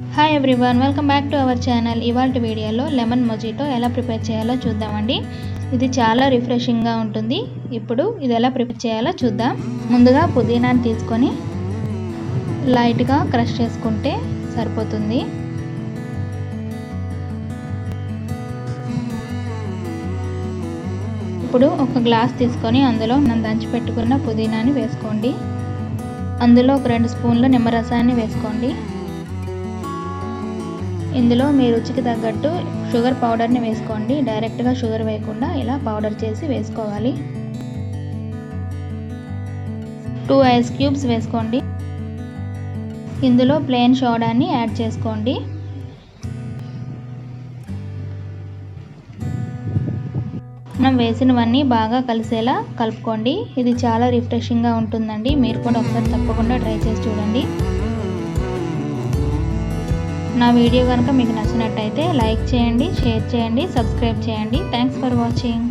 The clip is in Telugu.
Hi everyone, welcome back to our channel. ఇవాల్టి వీడియోలో లెమన్ మొజిటో ఎలా ప్రిపేర్ చేయాలో చూద్దామండి. ఇది చాలా రిఫ్రెషింగ్గా ఉంటుంది. ఇప్పుడు ఇది ఎలా ప్రిపేర్ చేయాలో చూద్దాం. ముందుగా పుదీనాని తీసుకొని లైట్గా క్రష్ చేసుకుంటే సరిపోతుంది. ఇప్పుడు ఒక గ్లాస్ తీసుకొని అందులో మనం దంచి పెట్టుకున్న పుదీనాని వేసుకోండి. అందులో ఒక 2 స్పూన్ల నిమ్మరసాన్ని వేసుకోండి. ఇందులో మీ రుచికి తగ్గట్టు షుగర్ పౌడర్ని వేసుకోండి. డైరెక్ట్గా షుగర్ వేయకుండా ఇలా పౌడర్ చేసి వేసుకోవాలి. 2 ఐస్ క్యూబ్స్ వేసుకోండి. ఇందులో ప్లెయిన్ సోడాని యాడ్ చేసుకోండి. మనం వేసినవన్నీ బాగా కలిసేలా కలుపుకోండి. ఇది చాలా రిఫ్రెషింగ్గా ఉంటుందండి. మీరు కూడా ఒకసారి తప్పకుండా ట్రై చేసి చూడండి. నా వీడియో కనుక మీకు నచ్చినట్టయితే లైక్ చేయండి, షేర్ చేయండి, సబ్స్క్రైబ్ చేయండి. Thanks for watching.